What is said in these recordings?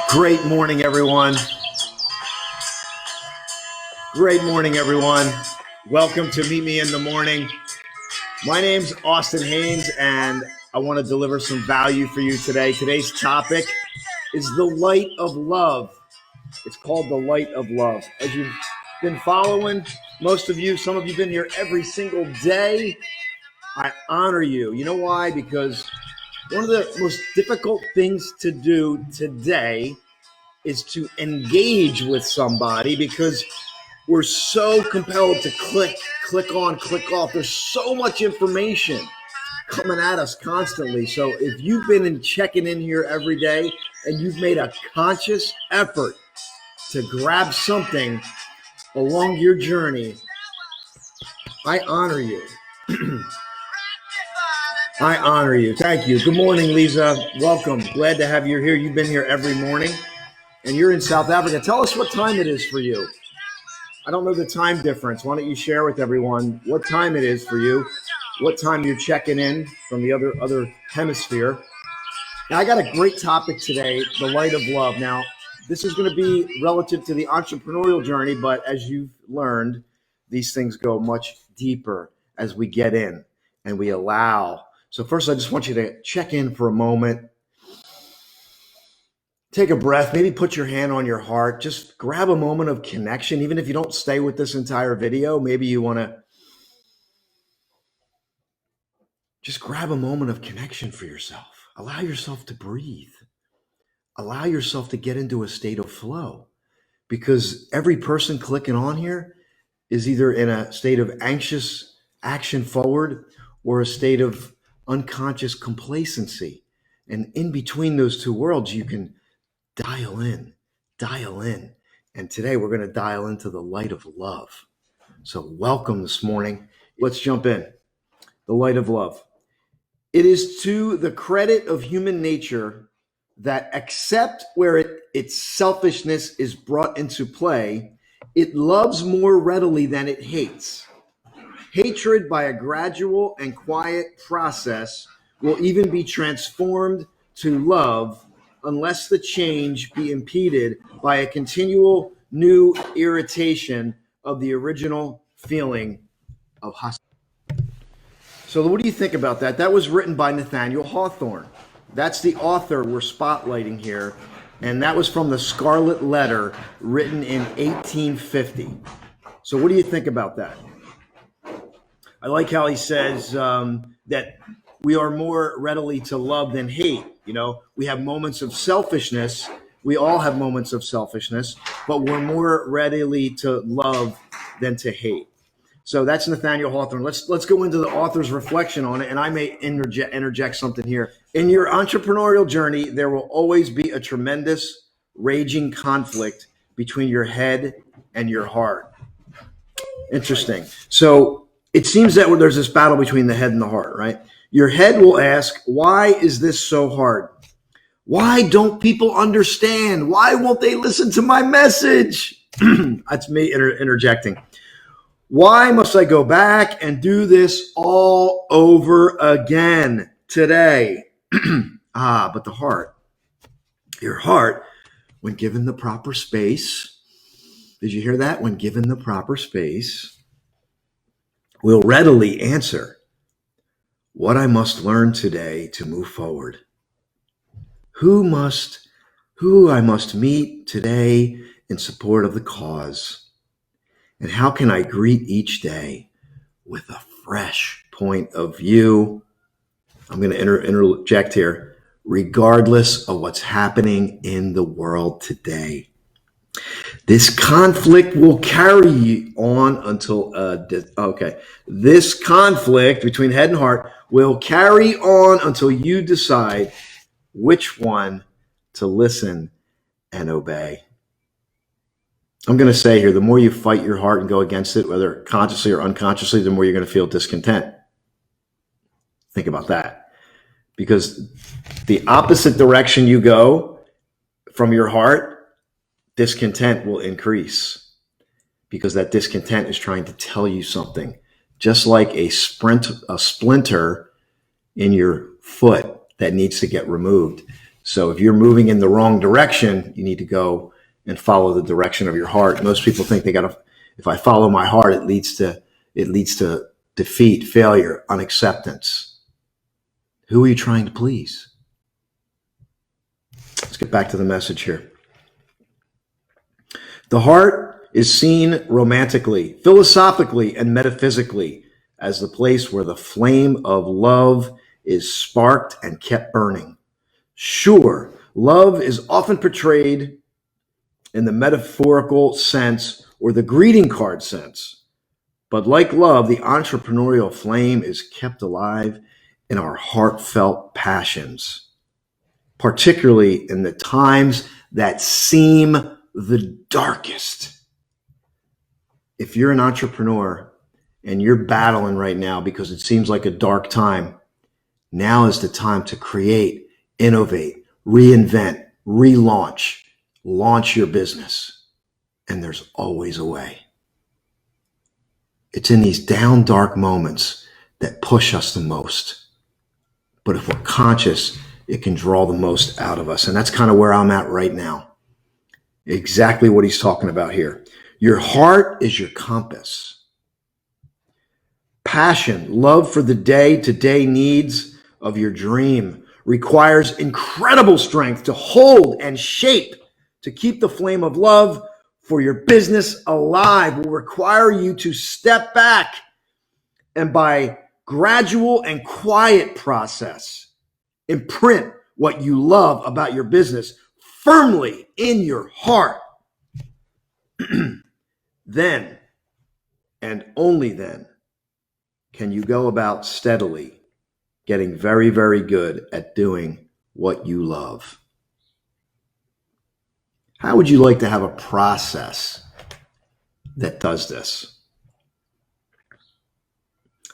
Great morning, everyone. Great morning, everyone. Welcome to Meet Me in the Morning. My name's Austin Haynes, and I want to deliver some value for you today. Today's topic is the light of love. It's called the light of love. As you've been following, most of you, some of you have been here every single day. I honor you. You know why? Because one of the most difficult things to do today is to engage with somebody because we're so compelled to click on, click off. There's so much information coming at us constantly. So if you've been checking in here every day and you've made a conscious effort to grab something along your journey, I honor you. I honor you. Thank you. Good morning, Lisa. Welcome. Glad to have you here. You've been here every morning, and you're in South Africa. Tell us what time it is for you. I don't know the time difference. Why don't you share with everyone what time it is for you, what time you're checking in from the other hemisphere. Now, I got a great topic today, the light of love. Now, this is going to be relative to the entrepreneurial journey, but as you've learned, these things go much deeper as we get in and we allow. So first, I just want you to check in for a moment. Take a breath, maybe put your hand on your heart. Just grab a moment of connection. Even if you don't stay with this entire video, maybe you want to just grab a moment of connection for yourself. Allow yourself to breathe. Allow yourself to get into a state of flow, because every person clicking on here is either in a state of anxious action forward or a state of unconscious complacency. And in between those two worlds, you can dial in. And today we're going to dial into the light of love. So welcome this morning. Let's jump in. The light of love. It is to the credit of human nature that except where its selfishness is brought into play, it loves more readily than it hates. Hatred, by a gradual and quiet process, will even be transformed to love unless the change be impeded by a continual new irritation of the original feeling of hostility. So what do you think about that? That was written by Nathaniel Hawthorne. That's the author we're spotlighting here. And that was from the Scarlet Letter, written in 1850. So what do you think about that? I like how he says that we are more readily to love than hate. You know, we have moments of selfishness. We all have moments of selfishness, but we're more readily to love than to hate. So that's Nathaniel Hawthorne. Let's go into the author's reflection on it, and I may interject something here. In your entrepreneurial journey, there will always be a tremendous, raging conflict between your head and your heart. Interesting. So it seems that there's this battle between the head and the heart, right? Your head will ask, why is this so hard? Why don't people understand? Why won't they listen to my message? That's me interjecting. Why must I go back and do this all over again today? But the heart, your heart, when given the proper space, did you hear that? When given the proper space, will readily answer what I must learn today to move forward. Who I must meet today in support of the cause. And how can I greet each day with a fresh point of view? I'm going to interject here, regardless of what's happening in the world today. This conflict will carry on until, this conflict between head and heart will carry on until you decide which one to listen and obey. I'm going to say here, the more you fight your heart and go against it, whether consciously or unconsciously, the more you're going to feel discontent. Think about that. Because the opposite direction you go from your heart, discontent will increase. Because that discontent is trying to tell you something. Just like a splinter in your foot that needs to get removed. So if you're moving in the wrong direction, you need to go and follow the direction of your heart. Most people think if I follow my heart, it leads to defeat, failure, unacceptance. Who are you trying to please? Let's get back to the message here. The heart is seen romantically, philosophically, and metaphysically as the place where the flame of love is sparked and kept burning. Sure, love is often portrayed in the metaphorical sense or the greeting card sense. But like love, the entrepreneurial flame is kept alive in our heartfelt passions, particularly in the times that seem the darkest. If you're an entrepreneur and you're battling right now because it seems like a dark time, now is the time to create, innovate, reinvent, relaunch, launch your business. And there's always a way. It's in these down, dark moments that push us the most. But if we're conscious, it can draw the most out of us. And that's kind of where I'm at right now. Exactly what he's talking about here. Your heart is your compass. Passion, love for the day-to-day needs of your dream requires incredible strength to hold and shape, to keep the flame of love for your business alive will require you to step back and by gradual and quiet process, imprint what you love about your business firmly in your heart. Then, and only then, can you go about steadily getting very, very good at doing what you love. How would you like to have a process that does this?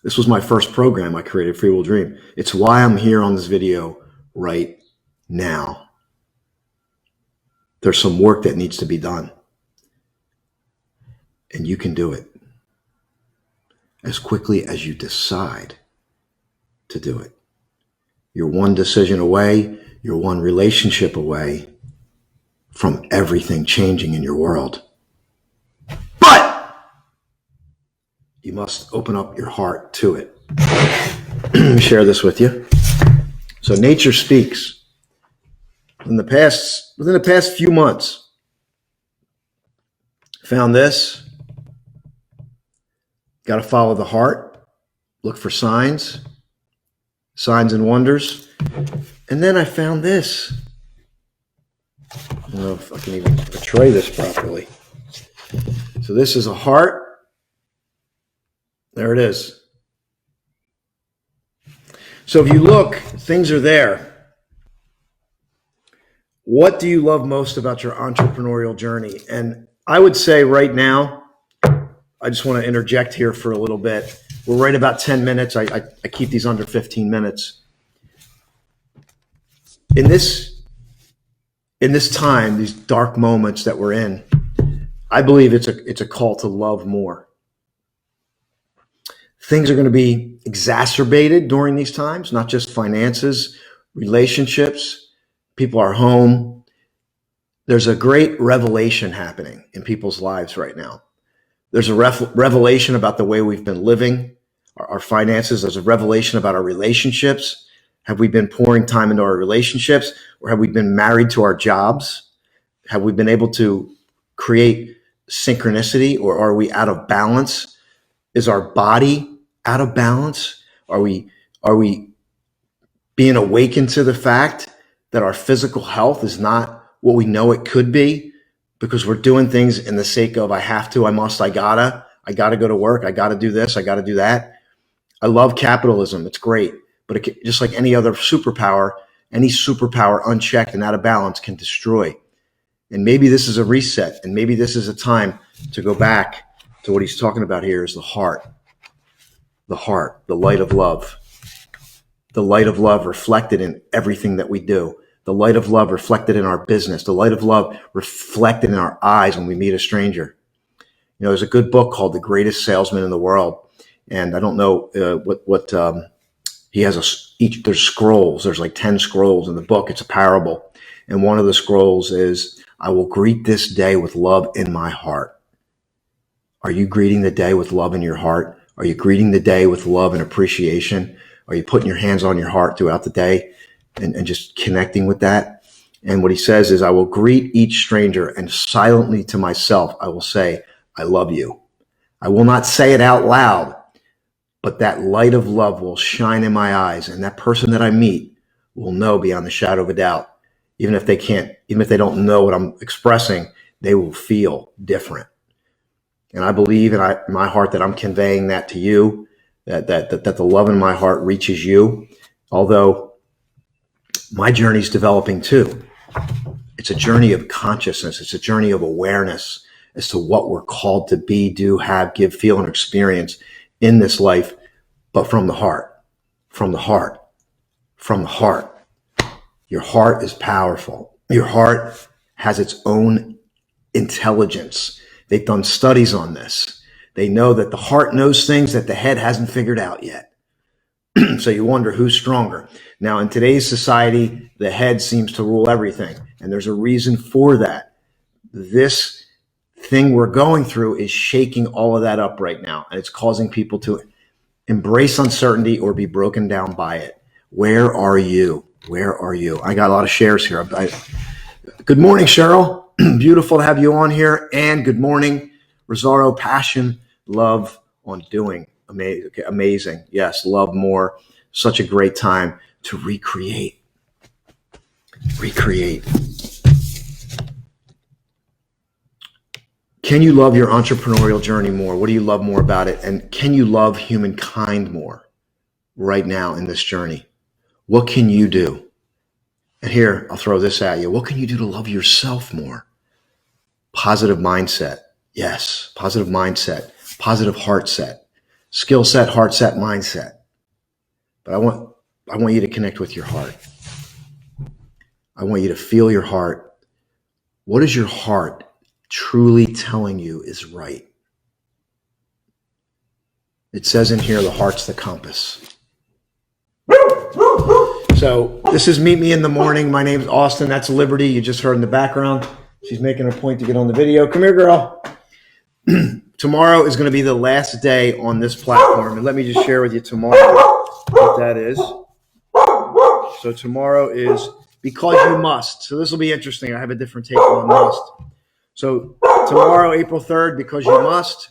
This was my first program I created, Free Will Dream. It's why I'm here on this video right now. There's some work that needs to be done. And you can do it as quickly as you decide to do it. You're one decision away, you're one relationship away from everything changing in your world. But you must open up your heart to it. Let me share this with you. So nature speaks. Within the past few months, found this. Got to follow the heart, look for signs and wonders. And then I found this. I don't know if I can even portray this properly. So this is a heart. There it is. So if you look, things are there. What do you love most about your entrepreneurial journey? And I would say right now, I just want to interject here for a little bit. We're right about 10 minutes. I keep these under 15 minutes. In this time, these dark moments that we're in, I believe it's a call to love more. Things are going to be exacerbated during these times, not just finances, relationships. People are home. There's a great revelation happening in people's lives right now. There's a revelation about the way we've been living, our finances. There's a revelation about our relationships. Have we been pouring time into our relationships, or have we been married to our jobs? Have we been able to create synchronicity, or are we out of balance? Is our body out of balance? Are we being awakened to the fact that our physical health is not what we know it could be, because we're doing things in the sake of I have to, I must, I gotta go to work, I gotta do this, I gotta do that. I love capitalism. It's great. But just like any other superpower, any superpower unchecked and out of balance can destroy. And maybe this is a reset, and maybe this is a time to go back to what he's talking about here is the heart, the light of love. The light of love reflected in everything that we do. The light of love reflected in our business. The light of love reflected in our eyes when we meet a stranger. You know, there's a good book called The Greatest Salesman in the World. And I don't know what he has there's scrolls. There's like 10 scrolls in the book. It's a parable. And one of the scrolls is, I will greet this day with love in my heart. Are you greeting the day with love in your heart? Are you greeting the day with love and appreciation? Are you putting your hands on your heart throughout the day and just connecting with that? And what he says is, I will greet each stranger, and silently to myself, I will say, I love you. I will not say it out loud, but that light of love will shine in my eyes. And that person that I meet will know beyond the shadow of a doubt, even if they don't know what I'm expressing, they will feel different. And I believe in my heart that I'm conveying that to you, that the love in my heart reaches you. Although my journey is developing too. It's a journey of consciousness. It's a journey of awareness as to what we're called to be, do, have, give, feel, and experience in this life, but from the heart, from the heart, from the heart. Your heart is powerful. Your heart has its own intelligence. They've done studies on this. They know that the heart knows things that the head hasn't figured out yet. So you wonder who's stronger. Now, in today's society, the head seems to rule everything. And there's a reason for that. This thing we're going through is shaking all of that up right now. And it's causing people to embrace uncertainty or be broken down by it. Where are you? Where are you? I got a lot of shares here. Good morning, Cheryl. Beautiful to have you on here. And good morning, Rosario. Passion, love on doing. Amazing. Yes, love more. Such a great time to recreate. Recreate. Can you love your entrepreneurial journey more? What do you love more about it? And can you love humankind more right now in this journey? What can you do? And here, I'll throw this at you. What can you do to love yourself more? Positive mindset. Yes, positive mindset, positive heart set, skill set, heart set, mindset. But I want you to connect with your heart. I want you to feel your heart. What is your heart truly telling you is right? It says in here, the heart's the compass. So this is Meet Me in the Morning. My name's Austin. That's Liberty. You just heard in the background. She's making a point to get on the video. Come here, girl. Tomorrow is going to be the last day on this platform. And let me just share with you tomorrow what that is. So tomorrow is Because You Must. So this will be interesting. I have a different take on must. So tomorrow, April 3rd, Because You Must.